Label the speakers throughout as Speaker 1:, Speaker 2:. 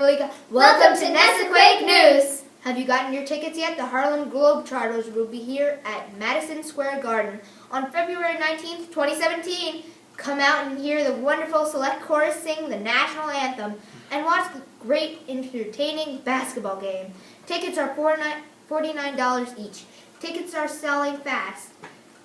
Speaker 1: Welcome to Nesaquake News! Have you gotten your tickets yet? The Harlem Globetrotters will be here at Madison Square Garden on February 19th, 2017. Come out and hear the wonderful select chorus sing the national anthem and watch the great entertaining basketball game. Tickets are $49 each. Tickets are selling fast.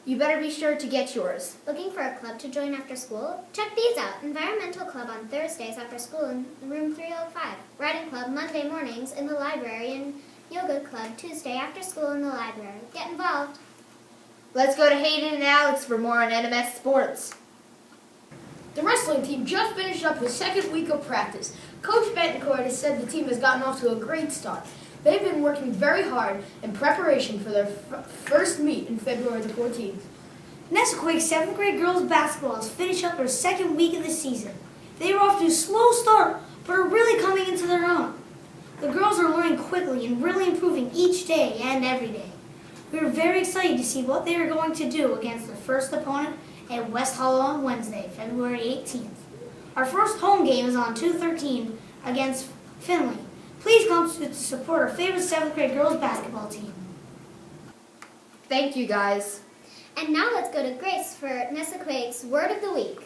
Speaker 1: You better be sure to get yours.
Speaker 2: Looking for a club to join after school? Check these out. Environmental Club on Thursdays after school in room 305. Writing Club Monday mornings in the library, and Yoga Club Tuesday after school in the library. Get involved.
Speaker 1: Let's go to Hayden and Alex for more on NMS Sports.
Speaker 3: The wrestling team just finished up the second week of practice. Coach Betancourt has said the team has gotten off to a great start. They've been working very hard in preparation for their first meet in February the 14th.
Speaker 4: Nesaquake 7th grade girls basketball has finished up their second week of the season. They were off to a slow start, but are really coming into their own. The girls are learning quickly and really improving each day and every day. We are very excited to see what they are going to do against their first opponent at West Hollow on Wednesday, February 18th. Our first home game is on 2/13 against Finley. Please come to support our favorite 7th grade girls basketball team.
Speaker 1: Thank you, guys.
Speaker 2: And now let's go to Grace for Nesaquake's Word of the Week.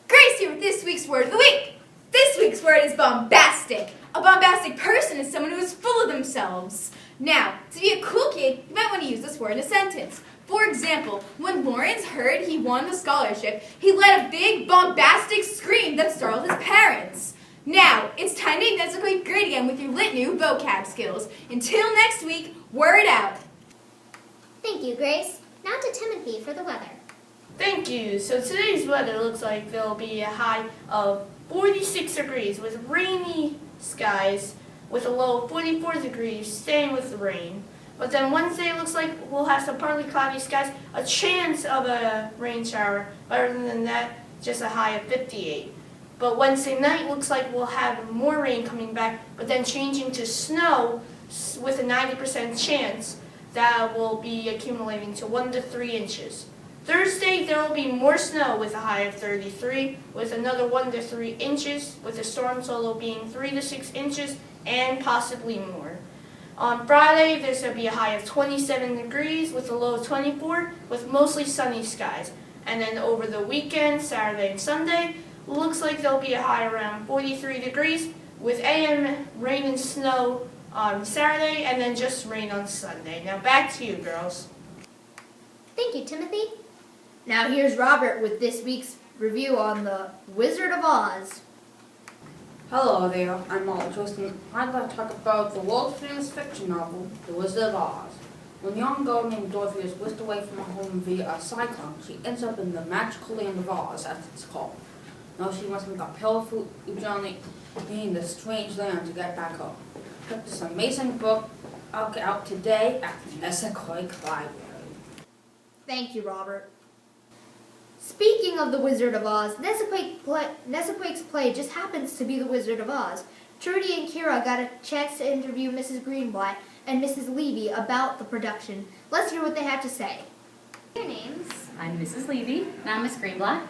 Speaker 5: Grace here with this week's Word of the Week. This week's word is bombastic. A bombastic person is someone who is full of themselves. Now, to be a cool kid, you might want to use this word in a sentence. For example, when Lawrence heard he won the scholarship, he let a big, bombastic scream that startled his parents. Now, it's time to make Nesaquake great again with your lit new vocab skills. Until next week, word out.
Speaker 2: Thank you, Grace. Now to Timothy for the weather.
Speaker 6: Thank you. So today's weather looks like there'll be a high of 46 degrees with rainy skies with a low of 44 degrees, staying with the rain. But then Wednesday looks like we'll have some partly cloudy skies, a chance of a rain shower. But other than that, just a high of 58. But Wednesday night looks like we'll have more rain coming back, but then changing to snow with a 90% chance that will be accumulating to 1 to 3 inches. Thursday, there will be more snow with a high of 33, with another 1 to 3 inches, with the storm solo being 3 to 6 inches, and possibly more. On Friday, there's going to be a high of 27 degrees with a low of 24, with mostly sunny skies. And then over the weekend, Saturday and Sunday, looks like there'll be a high around 43 degrees, with AM rain and snow on Saturday, and then just rain on Sunday. Now back to you, girls.
Speaker 2: Thank you, Timothy.
Speaker 1: Now here's Robert with this week's review on The Wizard of Oz.
Speaker 7: Hello there, I'm Oliver Twiston. I'd like to talk about the world-famous fiction novel, The Wizard of Oz. When a young girl named Dorothy is whisked away from her home via a cyclone, she ends up in the magical land of Oz, as it's called. Now she must make a perilous journey in this strange land to get back home. Pick this amazing book out today at the Nesaquake Library.
Speaker 1: Thank you, Robert. Speaking of The Wizard of Oz, Nesaquake's play just happens to be The Wizard of Oz. Trudy and Kira got a chance to interview Mrs. Greenblatt and Mrs. Levy about the production. Let's hear what they have to say.
Speaker 2: Your names.
Speaker 8: I'm Mrs. Levy, and I'm Miss Greenblatt.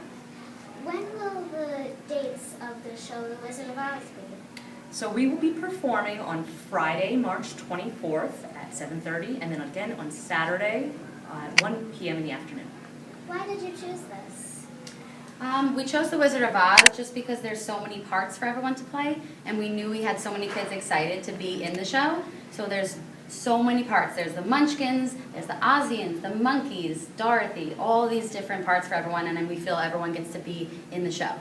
Speaker 2: When will the dates of the show The Wizard of Oz be?
Speaker 8: So we will be performing on Friday, March 24th at 7:30, and then again on Saturday at 1 p.m. in the afternoon.
Speaker 2: Why did you choose this?
Speaker 8: We chose The Wizard of Oz just because there's so many parts for everyone to play, and we knew we had so many kids excited to be in the show. So there's so many parts. There's the Munchkins, there's the Ozians, the Monkeys, Dorothy, all these different parts for everyone, and then we feel everyone gets to be in the show.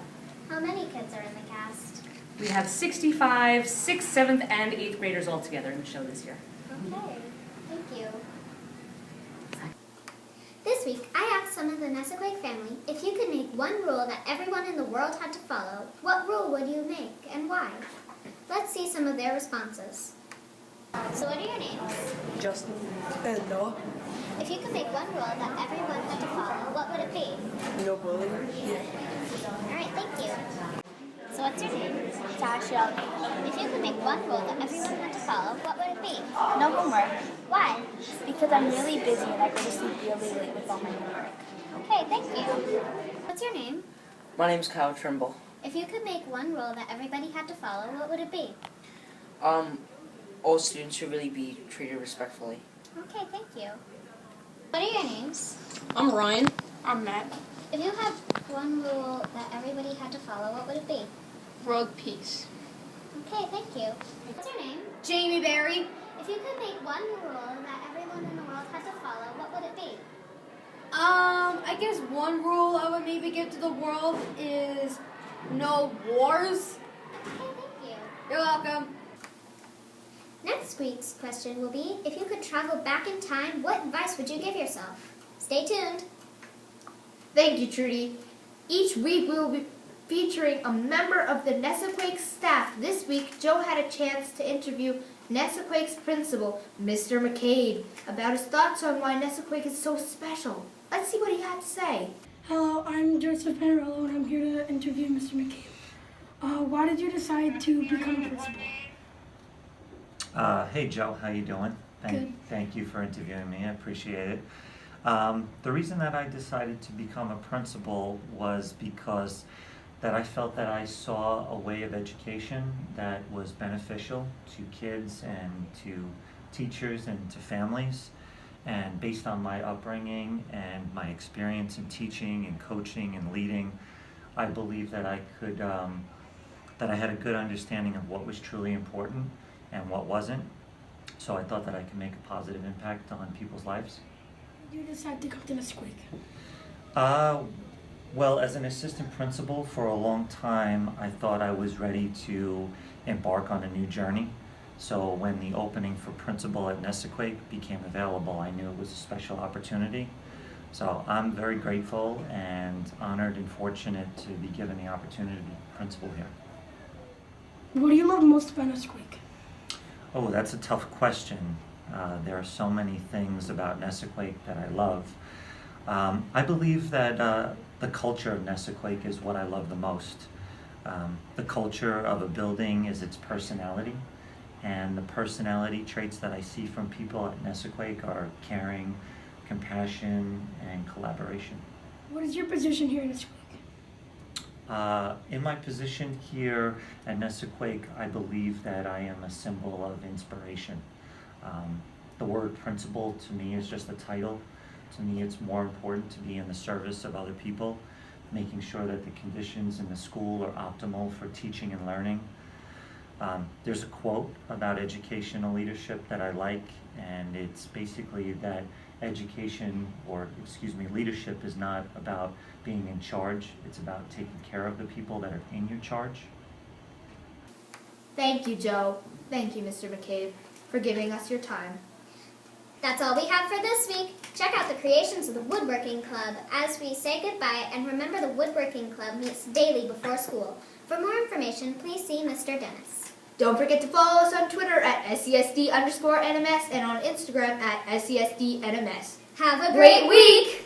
Speaker 2: How many kids are in the cast?
Speaker 8: We have 65 6th, 7th, and 8th graders all together in the show this year.
Speaker 2: Okay, thank you. This week, I asked some of the Nesaquake family if you could make one rule that everyone in the world had to follow, what rule would you make and why? Let's see some of their responses. So what are your names?
Speaker 9: Justin and Noah.
Speaker 2: If you could make one rule that everyone had to follow, what would it be?
Speaker 9: No bullying.
Speaker 2: Alright, thank you. So what's your name? Sasha. If you could make one rule that everyone had to follow, what would it be?
Speaker 10: No homework.
Speaker 2: Why?
Speaker 10: Because I'm really busy and I go to sleep really late with all my homework.
Speaker 2: Okay, thank you. What's your name?
Speaker 9: My name's Kyle Trimble.
Speaker 2: If you could make one rule that everybody had to follow, what would it be?
Speaker 11: All students should really be treated respectfully.
Speaker 2: Okay, thank you. What are your names?
Speaker 12: I'm Ryan.
Speaker 6: I'm Matt.
Speaker 2: If you have one rule that everybody had to follow, what would it be?
Speaker 12: World peace.
Speaker 2: Okay, thank you. What's your name?
Speaker 1: Jamie Berry.
Speaker 2: If you could make one rule that everyone in the world had to follow, what would it be?
Speaker 1: I guess one rule I would maybe give to the world is no wars.
Speaker 2: Okay, thank you.
Speaker 1: You're welcome.
Speaker 2: Next week's question will be, if you could travel back in time, what advice would you give yourself? Stay tuned.
Speaker 1: Thank you, Trudy. Each week we will be featuring a member of the Nesaquake staff. This week, Joe had a chance to interview Nesaquake's principal, Mr. McCabe, about his thoughts on why Nesaquake is so special. Let's see what he had to say.
Speaker 13: Hello, I'm Joseph Panarello, and I'm here to interview Mr. McCabe. Why did you decide to become a principal?
Speaker 14: Hey Joe, how you doing?
Speaker 13: Good.
Speaker 14: Thank you for interviewing me. I appreciate it. The reason that I decided to become a principal was because that I felt that I saw a way of education that was beneficial to kids and to teachers and to families. And based on my upbringing and my experience in teaching and coaching and leading, I believe that I could, that I had a good understanding of what was truly important and what wasn't. So I thought that I could make a positive impact on people's lives.
Speaker 13: Why did you decide to come to Nesaquake?
Speaker 14: Well, as an assistant principal for a long time, I thought I was ready to embark on a new journey. So when the opening for principal at Nesaquake became available, I knew it was a special opportunity. So I'm very grateful and honored and fortunate to be given the opportunity to be principal here.
Speaker 13: What do you love most about Nesaquake?
Speaker 14: Oh, that's a tough question. There are so many things about Nesaquake that I love. I believe that the culture of Nesaquake is what I love the most. The culture of a building is its personality, and the personality traits that I see from people at Nesaquake are caring, compassion, and collaboration.
Speaker 13: What is your position here in Nesaquake?
Speaker 14: In my position here at Nesaquake, I believe that I am a symbol of inspiration. The word principal to me is just a title. To me, it's more important to be in the service of other people, making sure that the conditions in the school are optimal for teaching and learning. There's a quote about educational leadership that I like, and it's basically that leadership is not about being in charge, it's about taking care of the people that are in your charge.
Speaker 1: Thank you, Joe. Thank you, Mr. McCabe, for giving us your time.
Speaker 2: That's all we have for this week. Check out the creations of the Woodworking Club as we say goodbye, and remember the Woodworking Club meets daily before school. For more information, please see Mr. Dennis.
Speaker 1: Don't forget to follow us on Twitter at SESD_NMS and on Instagram at SESDNMS.
Speaker 2: Have a
Speaker 1: Great week!